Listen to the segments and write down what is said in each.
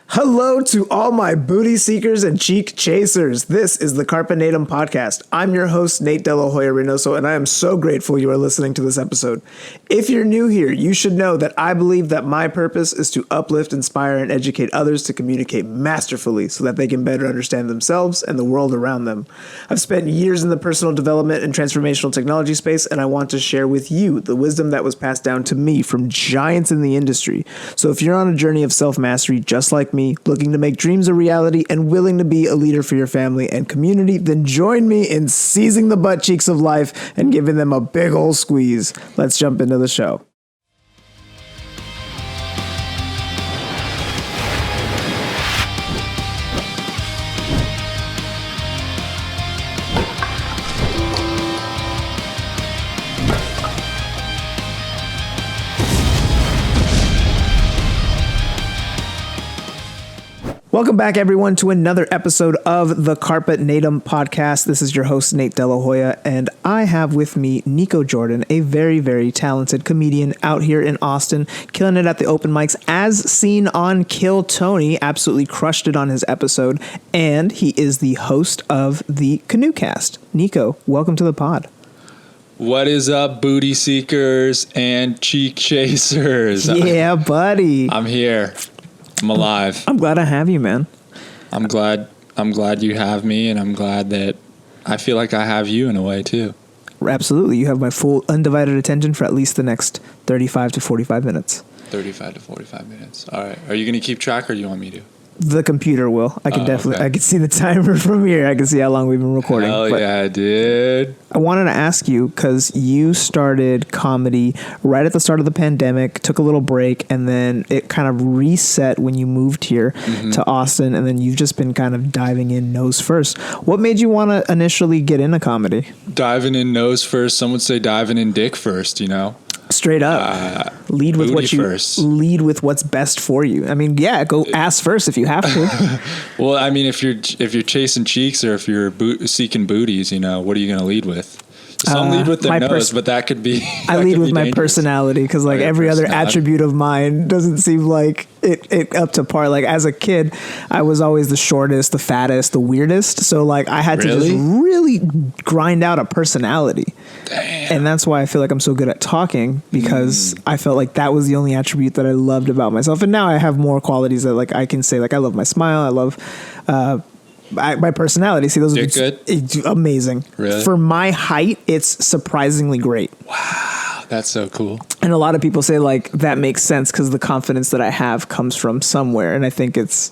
Hello to all my booty seekers and cheek chasers. This is the Carpe Natem Podcast. I'm your host, Nate Dello Hoya-Reynoso, and I am so grateful you are listening to this episode. If you're new here, you should know that I believe that my purpose is to uplift, inspire, and educate others to communicate masterfully so that they can better understand themselves and the world around them. I've spent years in the personal development and transformational technology space, and I want to share with you the wisdom that was passed down to me from giants in the industry. So if you're on a journey of self-mastery just like me, looking to make dreams a reality and willing to be a leader for your family and community, then join me in seizing the butt cheeks of life and giving them a big ol' squeeze. Let's jump into the show. Welcome back, everyone, to another episode of the Carpe Natem Podcast. This is your host, Nate Dello Hoya, and I have with me Niko Jordan, a very, very talented comedian out here in Austin, killing it at the open mics, as seen on Kill Tony. Absolutely crushed it on his episode, and he is the host of the Canoecast. Niko, welcome to the pod. What is up, booty seekers and cheek chasers? Yeah, buddy. I'm here. I'm alive. I'm glad I have you, man. I'm glad you have me, and I'm glad that I feel like I have you in a way too. Absolutely. You have my full undivided attention for at least the next 35 to 45 minutes. 35 to 45 minutes. All right. Are you going to keep track, or do you want me to? The computer will. I can definitely. Okay. I can see the timer from here. I can see how long we've been recording. Hell yeah, dude. I wanted to ask you, because you started comedy right at the start of the pandemic, took a little break, and then it kind of reset when you moved here to Austin, and then you've just been kind of diving in nose first. What made you want to initially get into comedy? Diving in nose first. Some would say diving in dick first, you know? Straight up. Lead with what you first. Lead with what's best for you. I mean, yeah, go ass first if you have to. Well, I mean, if you're chasing cheeks, or if you're seeking booties, you know, what are you going to lead with? Some lead with their nose, but that could be. I lead with my personality, because like every other attribute of mine doesn't seem like it up to par. Like as a kid, I was always the shortest, the fattest, the weirdest. So like I had to just really grind out a personality. Damn. And that's why I feel like I'm so good at talking, because I felt like that was the only attribute that I loved about myself. And now I have more qualities that like I can say, like I love my smile. I love my personality. See, those are good? Amazing. Really? For my height, it's surprisingly great. Wow, that's so cool. And a lot of people say like that makes sense because the confidence that I have comes from somewhere, and I think it's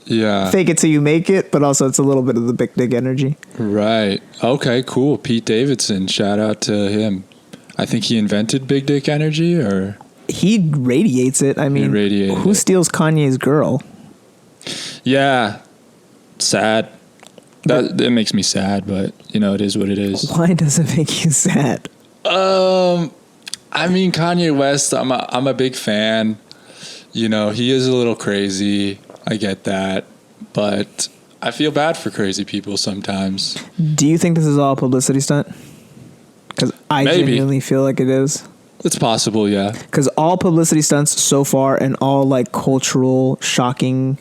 fake it till you make it, but also it's a little bit of the big dick energy. Right. Okay, cool. Pete Davidson, shout out to him. I think he invented big dick energy, or he radiates it. I mean, who steals Kanye's girl? Yeah. Sad. That makes me sad, but you know, it is what it is. Why does it make you sad? I mean, Kanye West, I'm a big fan. You know, he is a little crazy. I get that, but I feel bad for crazy people sometimes. Do you think this is all a publicity stunt? Because I genuinely feel like it is. It's possible, yeah. Because all publicity stunts so far, and all like cultural shocking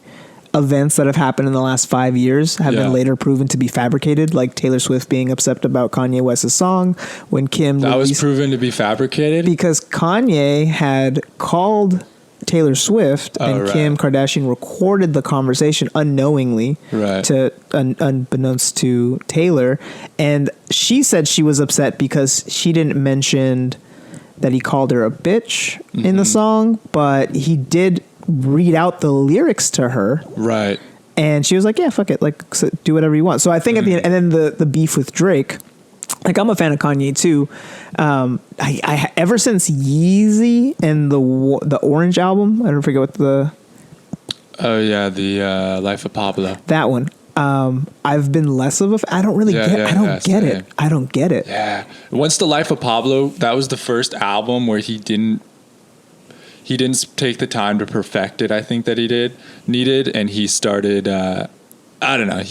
events that have happened in the last 5 years have been later proven to be fabricated, like Taylor Swift being upset about Kanye West's song when Kim was proven to be fabricated because Kanye had called Taylor Swift and Kim Kardashian recorded the conversation unknowingly to unbeknownst to Taylor, and she said she was upset because she didn't mention that he called her a bitch in the song, but he did read out the lyrics to her. Right. And she was like, yeah, fuck it. Like, so do whatever you want. So I think at the end, and then the beef with Drake, like I'm a fan of Kanye too. I ever since Yeezy and the Orange album, I don't forget what the Life of Pablo. That one. I've been less of I don't really get it. I don't get it. Yeah. Once the Life of Pablo, that was the first album where he didn't take the time to perfect it. I think that he needed, and he started, I don't know.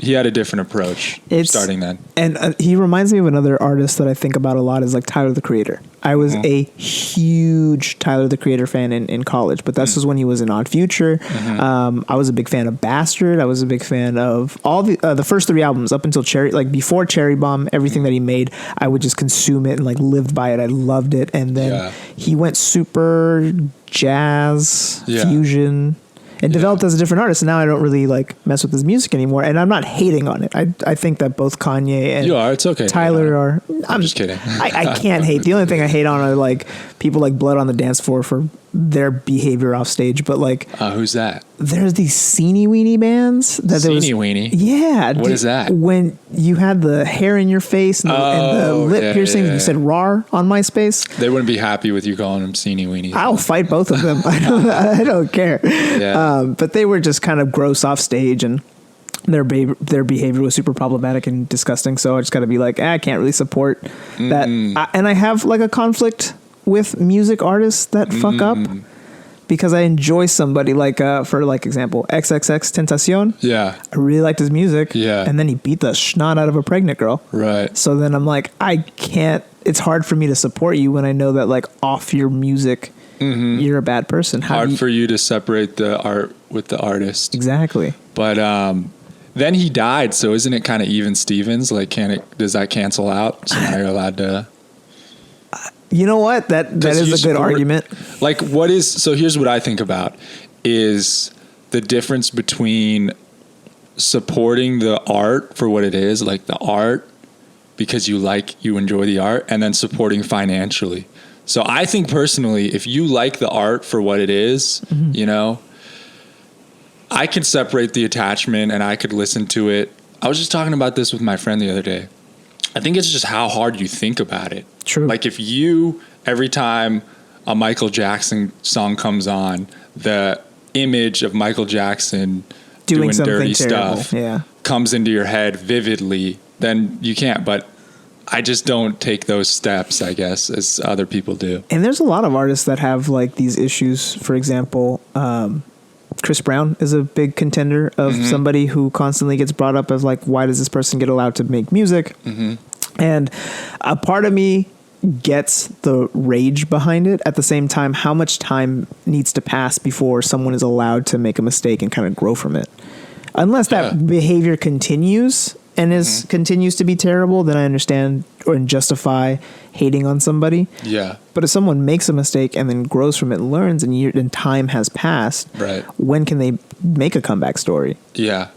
he had a different approach starting then. And he reminds me of another artist that I think about a lot is like Tyler, the Creator. I was a huge Tyler, the Creator fan in college, but this was when he was in Odd Future. I was a big fan of Bastard. I was a big fan of all the first 3 albums up until before Cherry Bomb, everything that he made, I would just consume it and like lived by it. I loved it. And then he went super jazz, fusion, and developed as a different artist. And now I don't really like mess with his music anymore. And I'm not hating on it. I think that both Kanye and it's okay. Tyler are. I'm just kidding. I can't hate. The only thing I hate on are like people like Blood on the Dance Floor for their behavior off stage. But like, who's that? There's these Seenie Weenie bands. Weenie? Yeah. What is that? When you had the hair in your face and the lip piercing, you said "rar" on MySpace. They wouldn't be happy with you calling them Seenie Weenie. I'll fight both of them. I don't care. Yeah. But they were just kind of gross off stage, and their behavior was super problematic and disgusting. So I just got to be like, I can't really support that. And I have like a conflict with music artists that fuck up. Because I enjoy somebody like, for like example, XXXTentacion. Yeah. I really liked his music. Yeah. And then he beat the snot out of a pregnant girl. Right. So then I'm like, I can't, it's hard for me to support you when I know that like off your music, you're a bad person. Hard for you to separate the art with the artist. Exactly. But then he died. So isn't it kind of even Stevens? Like, does that cancel out? So now you're allowed to... You know what? That is a good argument. Like, so here's what I think about is the difference between supporting the art for what it is, like the art, because you enjoy the art, and then supporting financially. So I think personally, if you like the art for what it is, you know, I can separate the attachment and I could listen to it. I was just talking about this with my friend the other day. I think it's just how hard you think about it. True. Like if every time a Michael Jackson song comes on, the image of Michael Jackson doing dirty stuff comes into your head vividly, then you can't. But I just don't take those steps, I guess, as other people do. And there's a lot of artists that have like these issues. For example, Chris Brown is a big contender of somebody who constantly gets brought up as like, why does this person get allowed to make music? And a part of me gets the rage behind it. At the same time, how much time needs to pass before someone is allowed to make a mistake and kind of grow from it? Unless that behavior continues and continues to be terrible, then I understand and justify hating on somebody. Yeah. But if someone makes a mistake and then grows from it and learns and time has passed, when can they make a comeback story? Yeah.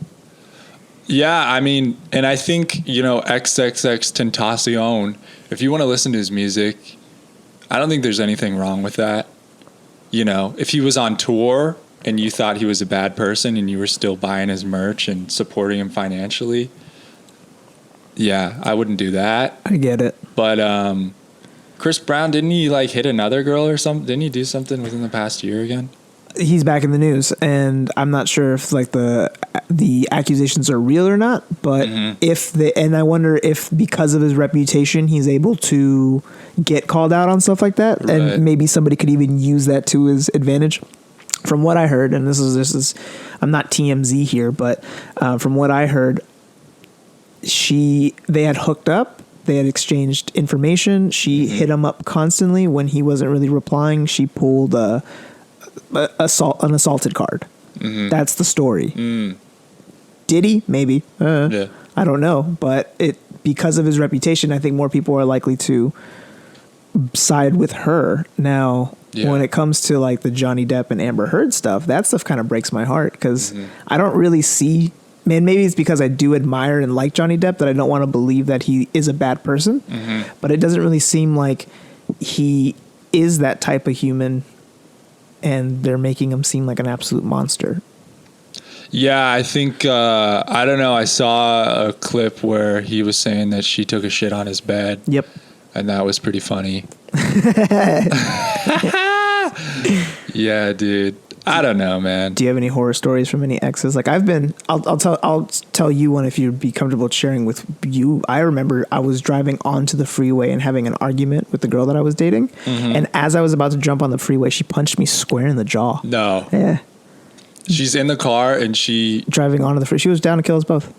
Yeah, I mean, and I think, you know, XXXTentacion, if you want to listen to his music, I don't think there's anything wrong with that. You know, if he was on tour and you thought he was a bad person and you were still buying his merch and supporting him financially, yeah, I wouldn't do that. I get it. But Chris Brown, didn't he like hit another girl or something? Didn't he do something within the past year again? He's back in the news, and I'm not sure if like the accusations are real or not. But and I wonder if because of his reputation, he's able to get called out on stuff like that, and maybe somebody could even use that to his advantage. From what I heard, and this is I'm not TMZ here, but from what I heard, they had hooked up. They had exchanged information. She hit him up constantly when he wasn't really replying. She pulled an assaulted card. That's the story. Did he? Maybe. I don't know. But because of his reputation, I think more people are likely to side with her. Now, when it comes to like the Johnny Depp and Amber Heard stuff, that stuff kind of breaks my heart because I don't really see. Man, maybe it's because I do admire and like Johnny Depp that I don't want to believe that he is a bad person. But it doesn't really seem like he is that type of human, and they're making him seem like an absolute monster. Yeah, I think, I don't know, I saw a clip where he was saying that she took a shit on his bed. Yep. And that was pretty funny. Yeah, dude. I don't know, man. Do you have any horror stories from any exes? Like I'll tell you one if you'd be comfortable sharing with you. I remember I was driving onto the freeway and having an argument with the girl that I was dating. And as I was about to jump on the freeway, she punched me square in the jaw. No. Yeah. She's in the car and driving onto the freeway. She was down to kill us both.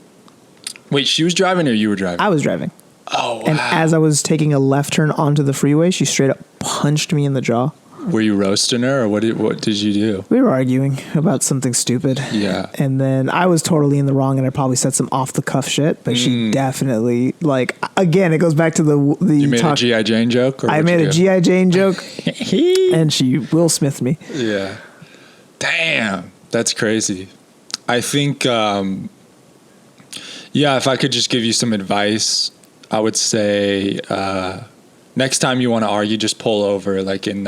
Wait, she was driving or you were driving? I was driving. Oh, wow. And as I was taking a left turn onto the freeway, she straight up punched me in the jaw. Were you roasting her, or what did you do? We were arguing about something stupid. Yeah. And then I was totally in the wrong, and I probably said some off-the-cuff shit, but she definitely, like, again, it goes back to the You made a G.I. Jane joke? Or I made a G.I. Jane joke, and she Will Smith me. Yeah. Damn. That's crazy. I think, if I could just give you some advice, I would say next time you want to argue, just pull over, like in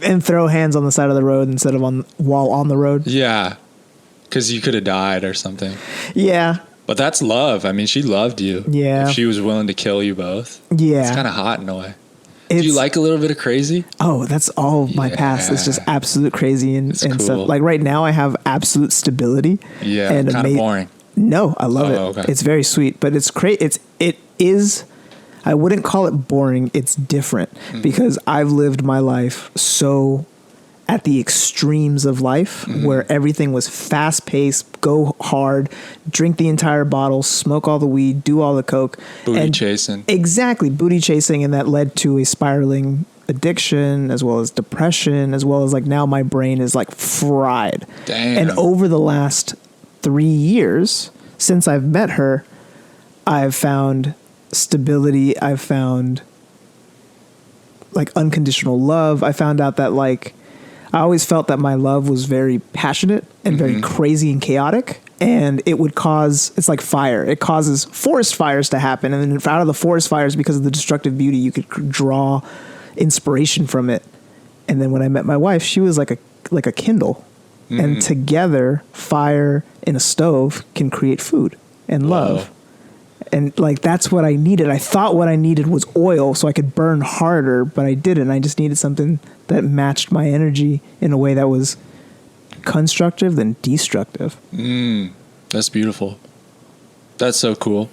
and throw hands on the side of the road instead of while on the road. Yeah, because you could have died or something. Yeah. But that's love. I mean, she loved you. Yeah. If she was willing to kill you both. Yeah. It's kind of hot in a way. Do you like a little bit of crazy? Oh, that's all my past. It's just absolute crazy and cool. stuff. Like right now, I have absolute stability. Yeah, and kind of boring. No, I love it. Okay. It's very sweet, but it's great. It is. I wouldn't call it boring. It's different because I've lived my life so at the extremes of life where everything was fast paced, go hard, drink the entire bottle, smoke all the weed, do all the coke. Booty chasing. Exactly. Booty chasing. And that led to a spiraling addiction as well as depression, as well as like now my brain is like fried. Damn. And over the last 3 years since I've met her, I've found stability. I've found like unconditional love. I found out that like I always felt that my love was very passionate and very crazy and chaotic, and it would cause, it's like fire. It causes forest fires to happen, and then out of the forest fires, because of the destructive beauty, you could draw inspiration from it. And then when I met my wife, she was like a kindle, and together, fire and a stove can create food and love. Whoa. And like that's what I needed. I thought what I needed was oil so I could burn harder, but I didn't. I just needed something that matched my energy in a way that was constructive than destructive. That's beautiful. That's so cool.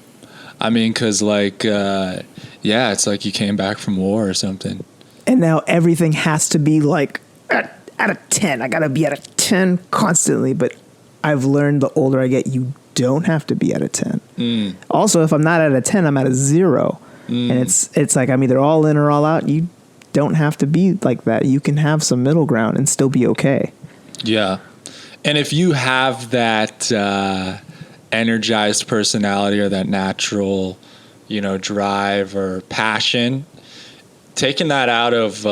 I mean, because like, it's like you came back from war or something. And now everything has to be like out of 10. I got to be at a 10 constantly. But I've learned the older I get, you don't have to be at a 10. Also, if I'm not at a 10, I'm at a 0. And it's like I'm either all in or all out. You don't have to be like that. You can have some middle ground and still be okay. Yeah. And if you have that energized personality or that natural, drive or passion, taking that out of,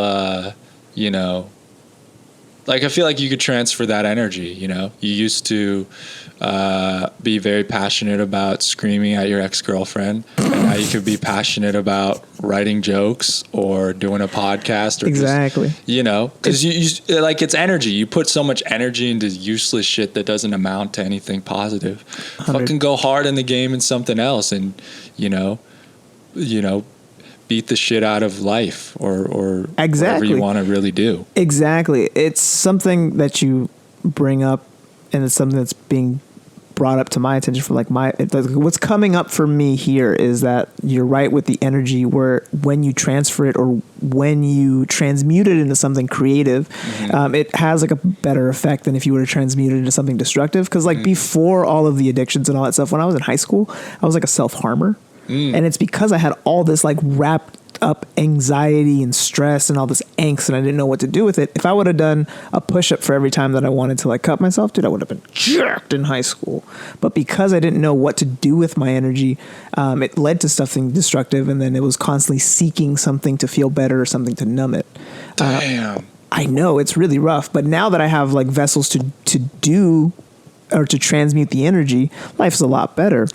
like I feel like you could transfer that energy, You used to be very passionate about screaming at your ex-girlfriend, and now you could be passionate about writing jokes or doing a podcast or exactly. Because you like it's energy. You put so much energy into useless shit that doesn't amount to anything positive. 100. Fucking go hard in the game and something else, and beat the shit out of life or whatever you want to really do. Exactly. It's something that you bring up, and it's something that's being brought up to my attention for like what's coming up for me here is that you're right with the energy, where when you transfer it or when you transmute it into something creative, it has like a better effect than if you were to transmute it into something destructive. Because like before all of the addictions and all that stuff, when I was in high school, I was like a self-harmer. And it's because I had all this like wrapped up anxiety and stress and all this angst, and I didn't know what to do with it. If I would have done a push-up for every time that I wanted to like cut myself, dude, I would have been jerked in high school. But because I didn't know what to do with my energy, it led to something destructive, and then it was constantly seeking something to feel better or something to numb it. Damn. I know it's really rough, but now that I have like vessels to do or to transmute the energy, life's a lot better.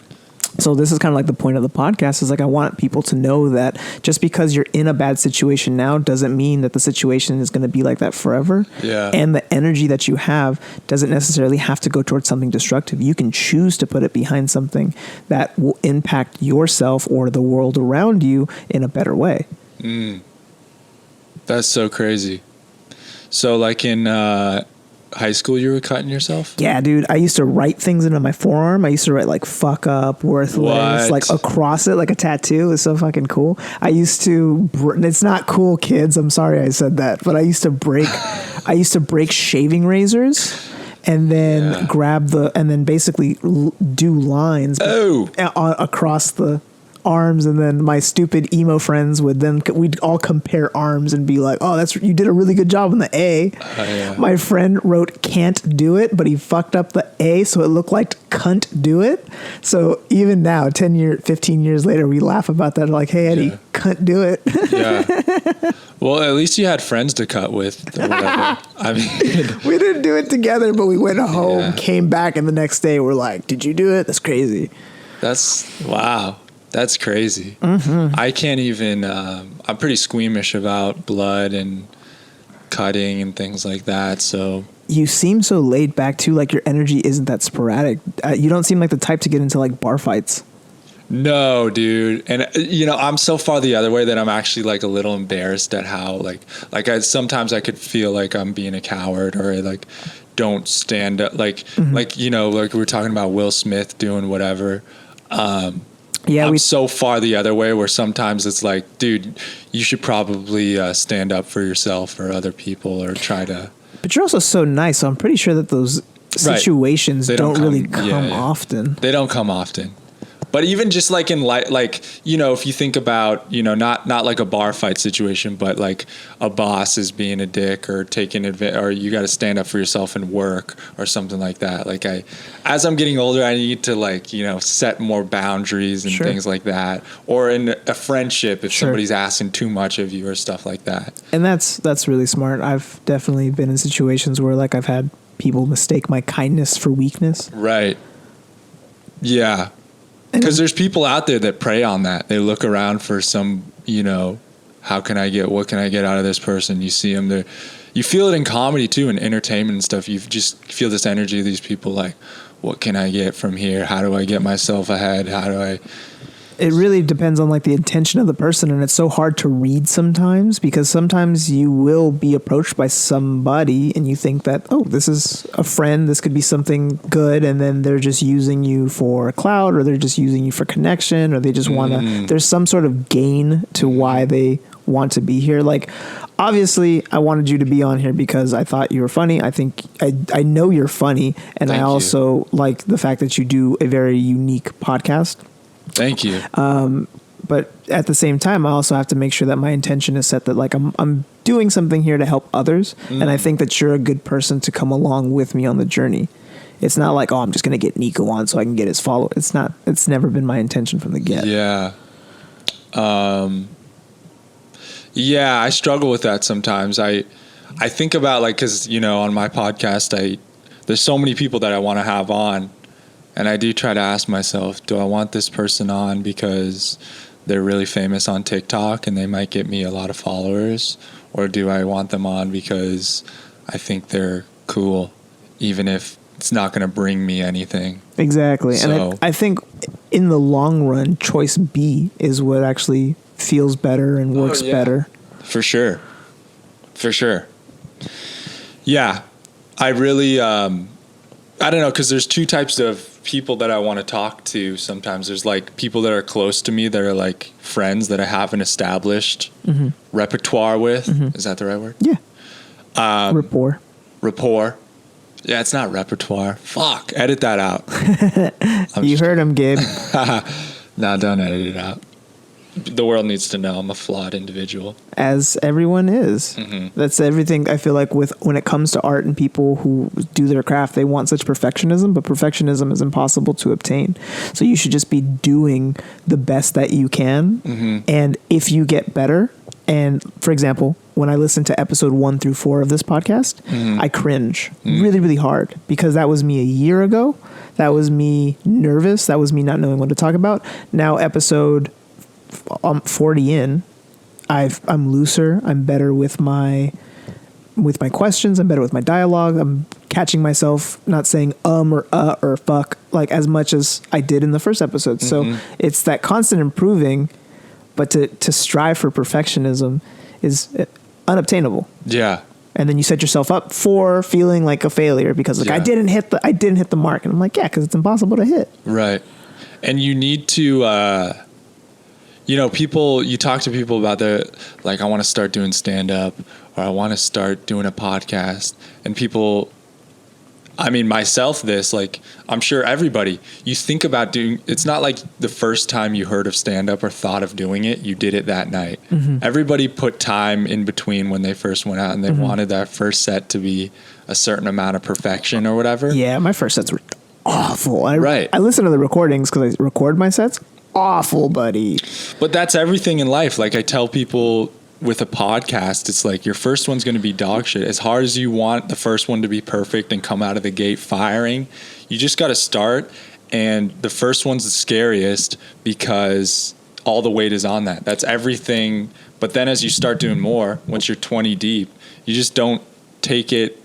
So this is kind of like the point of the podcast, is like I want people to know that just because you're in a bad situation now doesn't mean that the situation is going to be like that forever. Yeah. And the energy that you have doesn't necessarily have to go towards something destructive. You can choose to put it behind something that will impact yourself or the world around you in a better way. That's so crazy. So like in high school, you were cutting yourself? Yeah, dude. I used to write things into my forearm. I used to write like "fuck up," "worthless," like across it, like a tattoo. It's so fucking cool. I used to. It's not cool, kids. I'm sorry I said that, but I used to break. I used to break shaving razors and then and then basically do lines across the arms, and then my stupid emo friends we'd all compare arms and be like, oh, you did a really good job on the A. My friend wrote can't do it, but he fucked up the A, so it looked like cunt do it. So even now 15 years later, we laugh about that, like, hey Eddie, cunt do it. Well, at least you had friends to cut with or whatever. I mean, we didn't do it together, but we went home, came back, and the next day we're like, did you do it? That's crazy. Wow. That's crazy. Mm-hmm. I can't even, I'm pretty squeamish about blood and cutting and things like that. So you seem so laid back too. Like your energy isn't that sporadic. You don't seem like the type to get into like bar fights. No, dude. And I'm so far the other way that I'm actually like a little embarrassed at how like sometimes I could feel like I'm being a coward, or I like don't stand up, like like we were talking about Will Smith doing whatever. I'm so far the other way where sometimes it's like, dude, you should probably stand up for yourself or other people, or try to. But you're also so nice, so I'm pretty sure that those situations don't really come often. They don't come often. But even just like in if you think about, not like a bar fight situation, but like a boss is being a dick or taking advantage, or you got to stand up for yourself in work or something like that. Like as I'm getting older, I need to set more boundaries and things like that. Or in a friendship, if somebody's asking too much of you or stuff like that. And that's really smart. I've definitely been in situations where like I've had people mistake my kindness for weakness. Right. Yeah. Because there's people out there that prey on that. They look around for some, what can I get out of this person? You see them there. You feel it in comedy too, and entertainment and stuff. You just feel this energy of these people like, what can I get from here? How do I get myself ahead? It really depends on like the intention of the person, and it's so hard to read sometimes, because sometimes you will be approached by somebody and you think that, oh, this is a friend, this could be something good, and then they're just using you for clout, or they're just using you for connection, or they just want to, there's some sort of gain to why they want to be here. Like, obviously I wanted you to be on here because I thought you were funny. I think I know you're funny, and Thank I also you. Like the fact that you do a very unique podcast. Thank you. But at the same time, I also have to make sure that my intention is set that like I'm doing something here to help others. And I think that you're a good person to come along with me on the journey. It's not like, oh, I'm just going to get Niko on so I can get his follow. It's never been my intention from the get. Yeah. I struggle with that sometimes. I think about like, cause on my podcast, there's so many people that I want to have on. And I do try to ask myself, do I want this person on because they're really famous on TikTok and they might get me a lot of followers? Or do I want them on because I think they're cool, even if it's not going to bring me anything? Exactly. So, and I think in the long run, choice B is what actually feels better and works better. For sure. Yeah. I really, I don't know, because there's two types of people that I want to talk to sometimes. There's like people that are close to me that are like friends that I have an established repertoire with. Is that the right word? Yeah. Rapport. Yeah, it's not repertoire. Fuck. Edit that out. You heard him, Gabe. No, don't edit it out. The world needs to know I'm a flawed individual. As everyone is. That's everything. I feel like when it comes to art and people who do their craft, they want such perfectionism, but perfectionism is impossible to obtain. So you should just be doing the best that you can. And if you get better, and for example, when I listen to episode 1 through 4 of this podcast, I cringe really, really hard, because that was me a year ago. That was me nervous. That was me not knowing what to talk about. Now episode 40 in, I'm looser. I'm better with my questions. I'm better with my dialogue. I'm catching myself not saying or fuck like as much as I did in the first episode. So it's that constant improving, but to strive for perfectionism is unobtainable. Yeah. And then you set yourself up for feeling like a failure because like I didn't hit the mark, and I'm like, because it's impossible to hit. Right. And you need to you talk to people about I want to start doing stand-up, or I want to start doing a podcast, and people I mean, myself, like, I'm sure everybody, you think about it's not like the first time you heard of stand-up or thought of doing it, you did it that night. Everybody put time in between when they first went out, and they wanted that first set to be a certain amount of perfection or whatever. Yeah, my first sets were awful. I listen to the recordings because I record my sets. Awful, buddy. But that's everything in life. Like, I tell people with a podcast, it's like your first one's going to be dog shit. As hard as you want the first one to be perfect and come out of the gate firing, you just got to start. And the first one's the scariest because all the weight is on that. That's everything. But then as you start doing more, once you're 20 deep, you just don't take it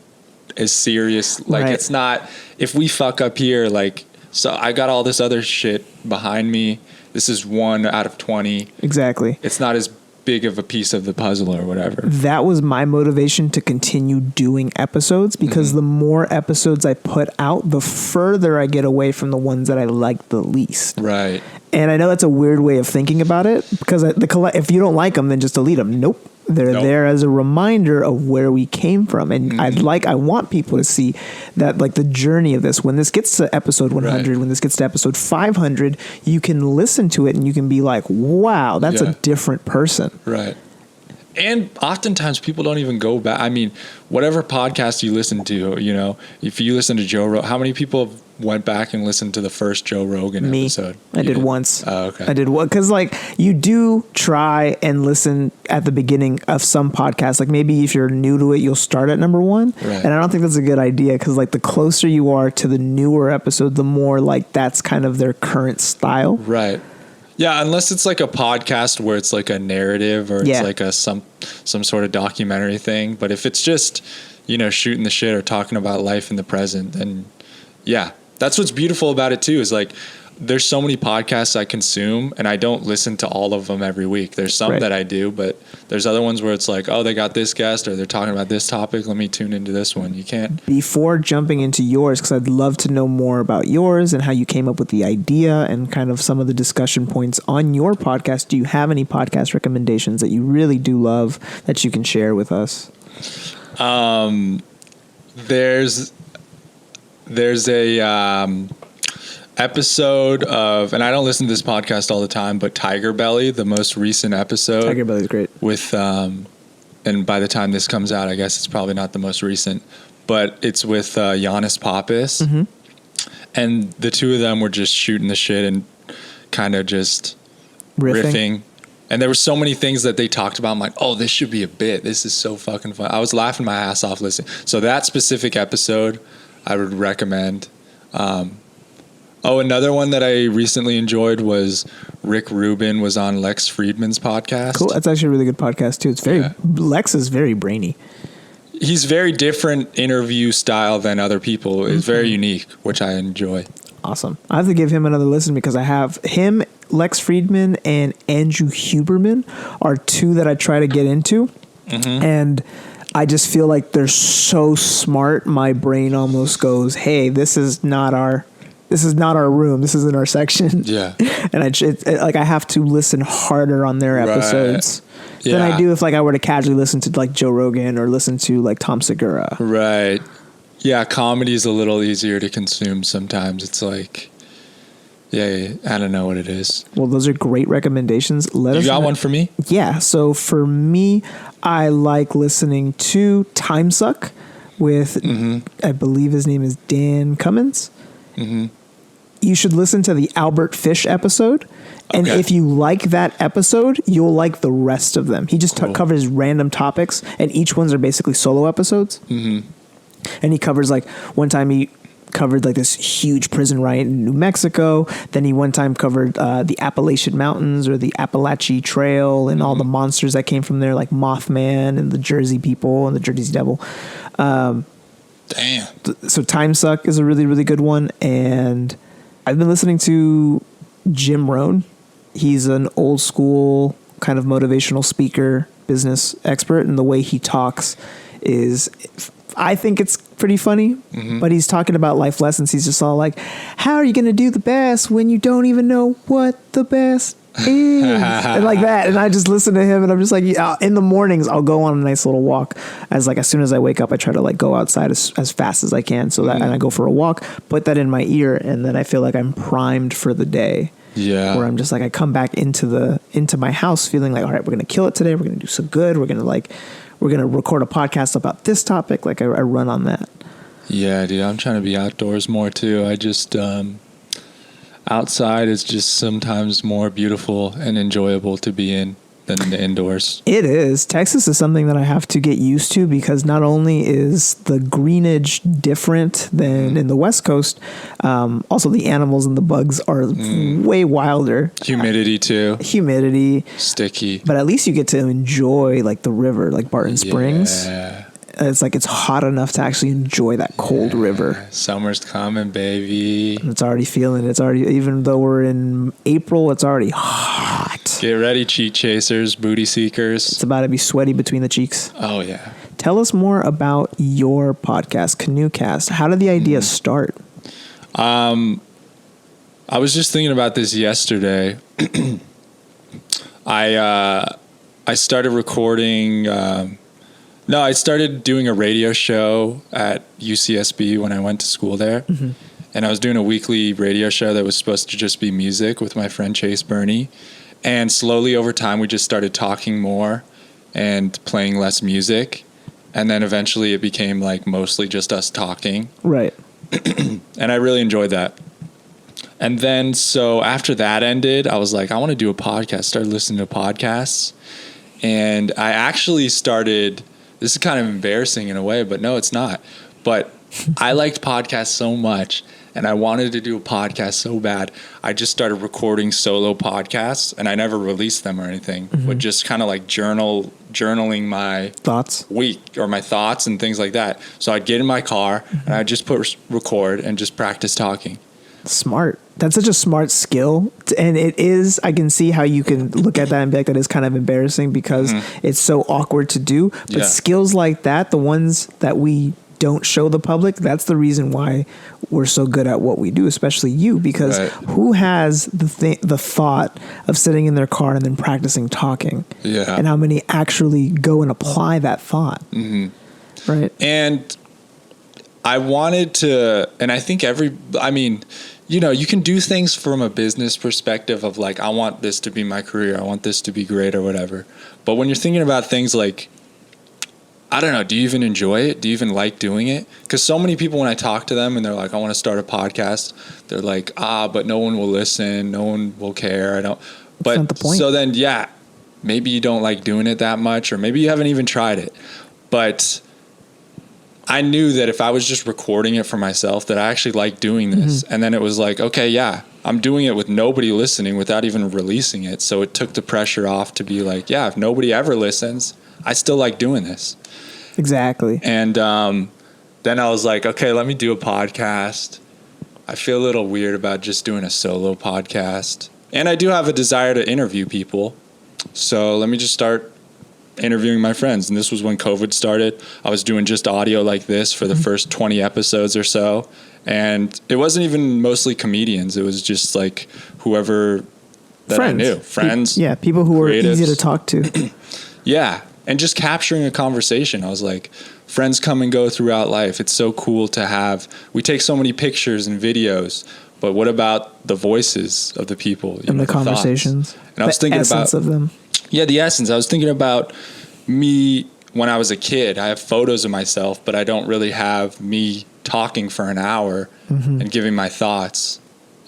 as serious. Like, it's not, if we fuck up here, like, so I got all this other shit behind me. This is 1 out of 20. Exactly. It's not as big of a piece of the puzzle or whatever. That was my motivation to continue doing episodes, because the more episodes I put out, the further I get away from the ones that I like the least. Right. And I know that's a weird way of thinking about it, because if you don't like them, then just delete them. Nope. They're there as a reminder of where we came from. And I want people to see that, like, the journey of this. When this gets to episode 100, when this gets to episode 500, you can listen to it and you can be like, wow, that's a different person. Right. And oftentimes people don't even go back. I mean, whatever podcast you listen to, you know, if you listen to Joe Rogan, how many people went back and listened to the first Joe Rogan episode? I did once. Oh, okay. I did one, because, like, you do try and listen at the beginning of some podcasts. Like, maybe if you're new to it, you'll start at number 1. Right. And I don't think that's a good idea, because, like, the closer you are to the newer episode, the more, like, that's kind of their current style. Right. Yeah, unless it's like a podcast where it's like a narrative or it's like some sort of documentary thing. But if it's just, you know, shooting the shit or talking about life in the present, then that's what's beautiful about it too, is like there's so many podcasts I consume and I don't listen to all of them every week. There's some that I do, but there's other ones where it's like, oh, they got this guest or they're talking about this topic. Let me tune into this one. You can't. Before jumping into yours, because I'd love to know more about yours and how you came up with the idea and kind of some of the discussion points on your podcast. Do you have any podcast recommendations that you really do love that you can share with us? There's a episode of, and I don't listen to this podcast all the time, but Tiger Belly, the most recent episode. Tiger Belly's great. With, and by the time this comes out, I guess it's probably not the most recent, but it's with Giannis Pappas. And the two of them were just shooting the shit and kind of just riffing. And there were so many things that they talked about. I'm like, oh, this should be a bit. This is so fucking fun. I was laughing my ass off listening. So that specific episode I would recommend. Another one that I recently enjoyed was Rick Rubin was on Lex Friedman's podcast. Cool. That's actually a really good podcast too. It's Lex is very brainy. He's very different interview style than other people. It's very unique, which I enjoy. Awesome. I have to give him another listen, because I have him, Lex Friedman, and Andrew Huberman are two that I try to get into. And I just feel like they're so smart. My brain almost goes, hey, this is not our room. This isn't our section. Yeah. And I have to listen harder on their episodes than I do if, like, I were to casually listen to, like, Joe Rogan or listen to, like, Tom Segura. Right. Yeah. Comedy is a little easier to consume sometimes. It's like, I don't know what it is. Well, those are great recommendations. You got one for me? Yeah. So for me, I like listening to Time Suck with, I believe his name is Dan Cummins. You should listen to the Albert Fish episode. And if you like that episode, you'll like the rest of them. He just covers random topics, and each ones are basically solo episodes. And he covers, like, one time he covered, like, this huge prison riot in New Mexico. Then he one time covered the Appalachian Mountains or the Appalachian Trail and all the monsters that came from there, like Mothman and the Jersey People and the Jersey Devil. Damn. So Time Suck is a really, really good one. And I've been listening to Jim Rohn. He's an old school kind of motivational speaker, business expert, and the way he talks is, I think it's pretty funny, but he's talking about life lessons. He's just all like, how are you going to do the best when you don't even know what the best and like that. And I just listen to him, and I'm just like, yeah. In the mornings, I'll go on a nice little walk. As soon as I wake up, I try to like go outside as fast as I can, so that and I go for a walk, put that in my ear, and then I feel like I'm primed for the day. Yeah. Where I'm just like, I come back into my house feeling like, all right, we're gonna kill it today. We're gonna do so good. We're gonna record a podcast about this topic. Like I run on that. Yeah, dude. I'm trying to be outdoors more too. I just outside is just sometimes more beautiful and enjoyable to be in than the indoors. It is. Texas is something that I have to get used to because not only is the greenage different than in the West Coast, also the animals and the bugs are way wilder. Humidity too. Sticky. But at least you get to enjoy like the river, like Barton Springs. It's like it's hot enough to actually enjoy that cold river. Summer's coming, baby. It's already feeling. It's already, even though we're in April, it's already hot. Get ready, cheek chasers, booty seekers. It's about to be sweaty between the cheeks. Oh yeah. Tell us more about your podcast, Canoecast. How did the idea start? I was just thinking about this yesterday. I started recording. I started doing a radio show at UCSB when I went to school there. Mm-hmm. And I was doing a weekly radio show that was supposed to just be music with my friend Chase Burney. And slowly over time, we just started talking more and playing less music. And then eventually it became like mostly just us talking. Right. And I really enjoyed that. And then so after that ended, I was like, I want to do a podcast. Started listening to podcasts. And I actually started... This is kind of embarrassing in a way, but no, it's not. But I liked podcasts so much, and I wanted to do a podcast so bad. I just started recording solo podcasts, and I never released them or anything, but just kind of like journaling my thoughts, week or my thoughts and things like that. So I'd get in my car and I'd just put record and just practice talking. Smart. That's such a smart skill. And it is, I can see how you can look at that and be like, that is kind of embarrassing because it's so awkward to do. But skills like that, the ones that we don't show the public, that's the reason why we're so good at what we do, especially you, because who has the thought of sitting in their car and then practicing talking? Yeah. And how many actually go and apply that thought? Mm-hmm. Right. And I wanted to, and I think you can do things from a business perspective of like, I want this to be my career. I want this to be great or whatever. But when you're thinking about things like, I don't know, do you even enjoy it? Do you even like doing it? Because so many people, when I talk to them and they're like, I want to start a podcast, they're like, but no one will listen. No one will care. But that's not the point. So then, maybe you don't like doing it that much, or maybe you haven't even tried it. But I knew that if I was just recording it for myself, that I actually liked doing this. And then it was like, okay, I'm doing it with nobody listening without even releasing it. So it took the pressure off to be like, if nobody ever listens, I still like doing this. Exactly. And then I was like, okay, let me do a podcast. I feel a little weird about just doing a solo podcast. And I do have a desire to interview people. So let me just start interviewing my friends. And this was when COVID started. I was doing just audio like this for the first 20 episodes or so. And it wasn't even mostly comedians. It was just like whoever that I knew. Friends. People who were easy to talk to. And just capturing a conversation. I was like, friends come and go throughout life. It's so cool to have. We take so many pictures and videos, but what about the voices of the people? And the conversations. Thoughts? And I was thinking essence of them. Yeah, the essence. I was thinking about me when I was a kid. I have photos of myself, but I don't really have me talking for an hour and giving my thoughts,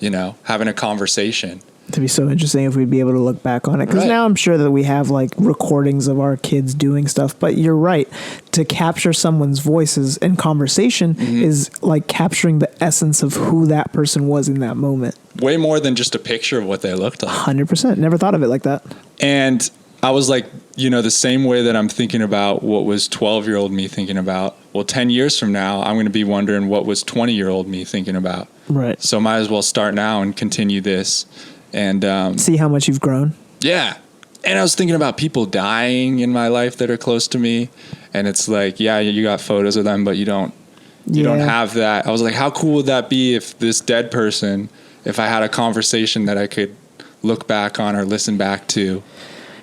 having a conversation. To be so interesting if we'd be able to look back on it. Because now I'm sure that we have like recordings of our kids doing stuff. But you're right. To capture someone's voices and conversation is like capturing the essence of who that person was in that moment. Way more than just a picture of what they looked like. 100%. Never thought of it like that. And I was like, the same way that I'm thinking about what was 12-year-old me thinking about. Well, 10 years from now, I'm going to be wondering what was 20-year-old me thinking about. Right. So might as well start now and continue this. And see how much you've grown. Yeah. And I was thinking about people dying in my life that are close to me. And it's like, you got photos of them, but you don't have that. I was like, how cool would that be if this dead person, if I had a conversation that I could look back on or listen back to?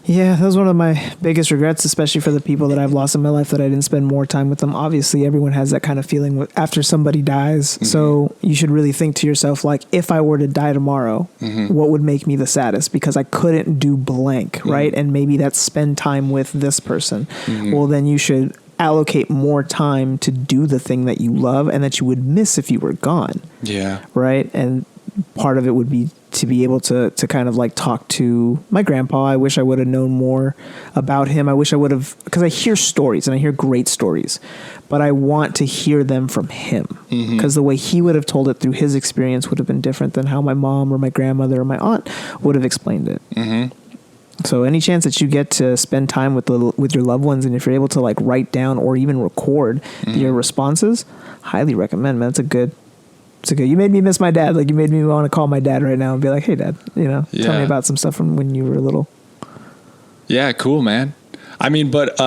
Yeah, that was one of my biggest regrets, especially for the people that I've lost in my life, that I didn't spend more time with them. Obviously, everyone has that kind of feeling after somebody dies. Mm-hmm. So you should really think to yourself, like, if I were to die tomorrow, mm-hmm. what would make me the saddest? Because I couldn't do blank, mm-hmm. right? And maybe that's spend time with this person. Mm-hmm. Well, then you should allocate more time to do the thing that you love and that you would miss if you were gone. Yeah. Right? And part of it would be to be able to kind of like talk to my grandpa. I wish I would have known more about him. I wish I would have, because I hear stories and I hear great stories, but I want to hear them from him, because the way he would have told it through his experience would have been different than how my mom or my grandmother or my aunt would have explained it. Mm-hmm. So any chance that you get to spend time with your loved ones, and if you're able to like write down or even record your responses, highly recommend, man. It's a good. You made me miss my dad. Like, you made me want to call my dad right now and be like, hey, Dad, tell me about some stuff from when you were little. Yeah, cool, man. I mean, but,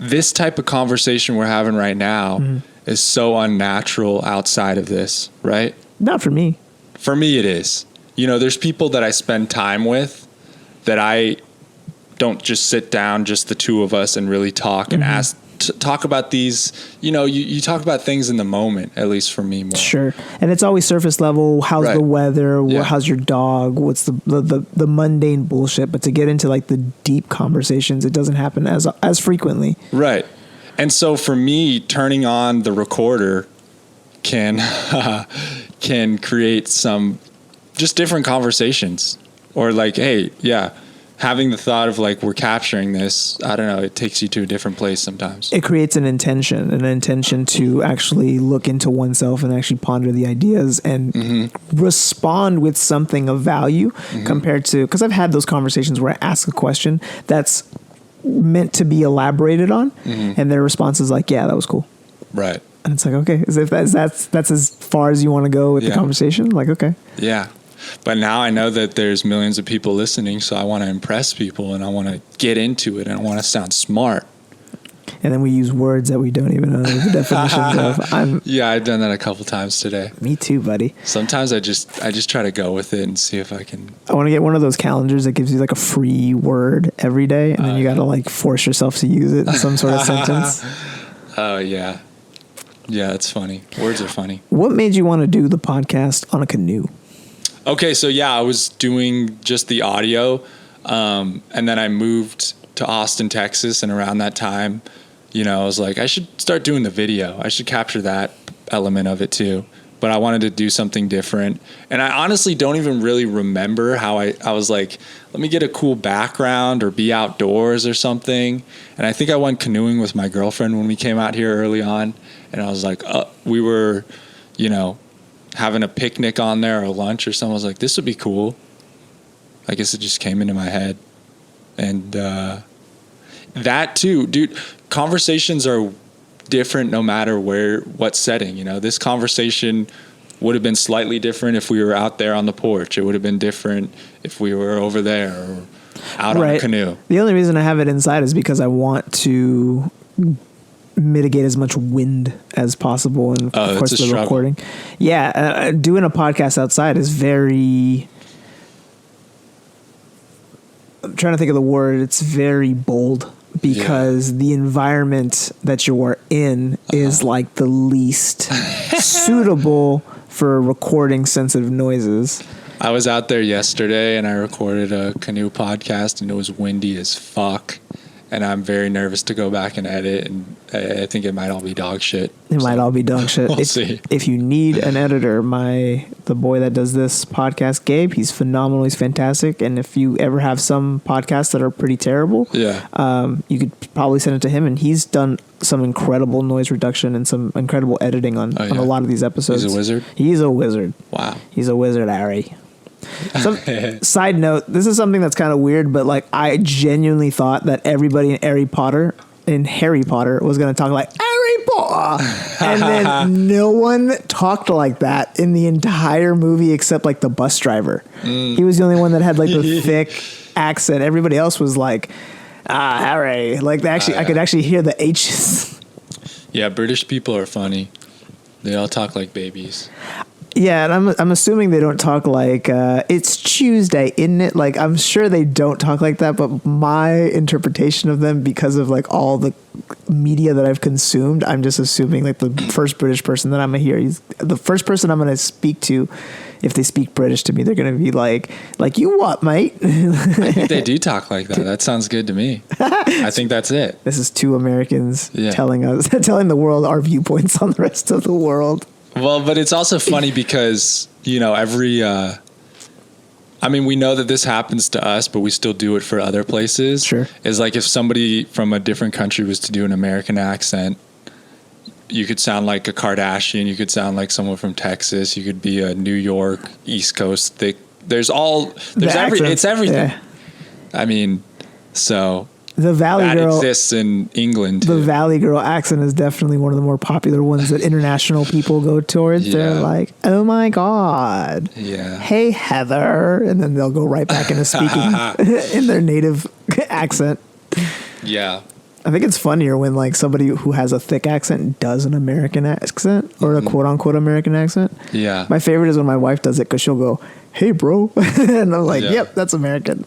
this type of conversation we're having right now is so unnatural outside of this, right? Not for me. For me, it is. There's people that I spend time with that I don't just sit down, just the two of us, and really talk and talk about these, you talk about things in the moment, at least for me more. Sure. And it's always surface level. How's the weather? Yeah. How's your dog? What's the mundane bullshit? But to get into like the deep conversations, it doesn't happen as frequently. Right. And so for me, turning on the recorder can create some just different conversations, or like, hey, having the thought of like, we're capturing this, I don't know, it takes you to a different place sometimes. It creates an intention to actually look into oneself and actually ponder the ideas and respond with something of value compared to, because I've had those conversations where I ask a question that's meant to be elaborated on and their response is like, yeah, that was cool. Right. And it's like, okay, as if that's as far as you want to go with the conversation. Like, okay. Yeah. But now I know that there's millions of people listening, so I want to impress people and I want to get into it and I want to sound smart. And then we use words that we don't even know the definitions of. Yeah, I've done that a couple times today. Me too, buddy. Sometimes I just try to go with it and see if I can. I want to get one of those calendars that gives you like a free word every day, and then you got to like force yourself to use it in some sort of sentence. Oh, yeah. Yeah, that's funny. Words are funny. What made you want to do the podcast on a canoe? Okay, so I was doing just the audio, and then I moved to Austin, Texas, and around that time, I was like, I should start doing the video. I should capture that element of it too. But I wanted to do something different. And I honestly don't even really remember how I was like, let me get a cool background or be outdoors or something. And I think I went canoeing with my girlfriend when we came out here early on. And I was like, we were, having a picnic on there or lunch or something. I was like, this would be cool. I guess it just came into my head. And that too, dude, conversations are different no matter what setting. This conversation would have been slightly different if we were out there on the porch. It would have been different if we were over there or out on a canoe. The only reason I have it inside is because I want to mitigate as much wind as possible, and of course the recording. Yeah, doing a podcast outside is very. I'm trying to think of the word. It's very bold because the environment that you are in is like the least suitable for recording sensitive noises. I was out there yesterday and I recorded a canoe podcast and it was windy as fuck. And I'm very nervous to go back and edit, and I think it might all be dog shit. Might all be dog shit. We'll see. If you need an editor, the boy that does this podcast, Gabe, he's phenomenal. He's fantastic. And if you ever have some podcasts that are pretty terrible, you could probably send it to him. And he's done some incredible noise reduction and some incredible editing on a lot of these episodes. He's a wizard? He's a wizard. Wow. He's a wizard, Harry. Side note, this is something that's kind of weird, but like I genuinely thought that everybody in Harry Potter was going to talk like Harry Potter, and then no one talked like that in the entire movie except like the bus driver. He was the only one that had like the thick accent. Everybody else was like Harry, like I could actually hear the H's. Yeah, British people are funny. They all talk like babies. Yeah, and I'm assuming they don't talk like it's Tuesday, isn't it? Like, I'm sure they don't talk like that, but my interpretation of them, because of like all the media that I've consumed, I'm just assuming like the first British person that I'm gonna hear, the first person I'm gonna speak to, if they speak British to me, they're gonna be like you what, mate? I think they do talk like that. That sounds good to me. I think that's it. This is two Americans telling the world our viewpoints on the rest of the world. Well, but it's also funny because, you know, we know that this happens to us, but we still do it for other places. Sure. It's like if somebody from a different country was to do an American accent, you could sound like a Kardashian. You could sound like someone from Texas. You could be a New York, East Coast thick. It's everything. Yeah. I mean, so... The Valley that Girl exists in England too. The Valley Girl accent is definitely one of the more popular ones that international people go towards. Yeah. They're like, "Oh my god, hey Heather," and then they'll go right back into speaking in their native accent. Yeah, I think it's funnier when like somebody who has a thick accent does an American accent or a quote unquote American accent. Yeah, my favorite is when my wife does it because she'll go, "Hey bro," and I'm like, "Yep, that's American."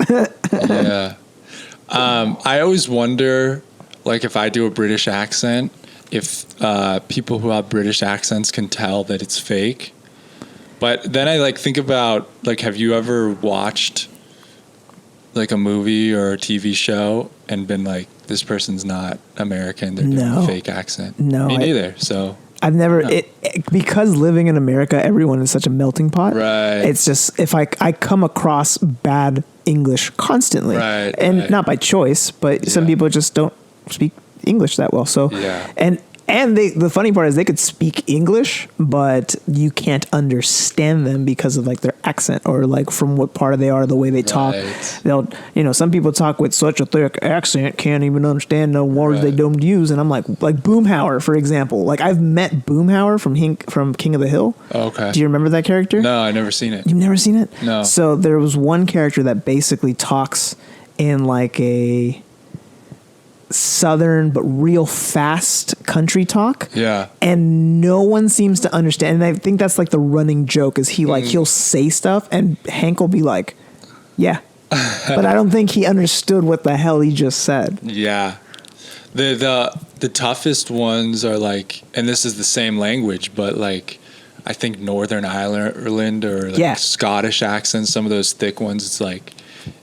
Yeah. I always wonder, like, if I do a British accent, if people who have British accents can tell that it's fake. But then I like think about, like, have you ever watched like a movie or a TV show and been like, this person's not American, they're doing a fake accent? No, me neither. So I've never because living in America, everyone is such a melting pot. Right. It's just if I come across bad English constantly, and not by choice, but some people just don't speak English that well. So and the funny part is they could speak English, but you can't understand them because of like their accent or like from what part they are, the way they talk. They'll, some people talk with such a thick accent, can't even understand the words they don't use. And I'm like Boomhauer, for example. Like I've met Boomhauer from King of the Hill. Okay. Do you remember that character? No, I've never seen it. You've never seen it? No. So there was one character that basically talks in like a southern but real fast country talk, and no one seems to understand. And I think that's like the running joke is he'll say stuff and Hank will be like, yeah, but I don't think he understood what the hell he just said. The toughest ones are like, and this is the same language, but like I think Northern Ireland or like Scottish accents, some of those thick ones, it's like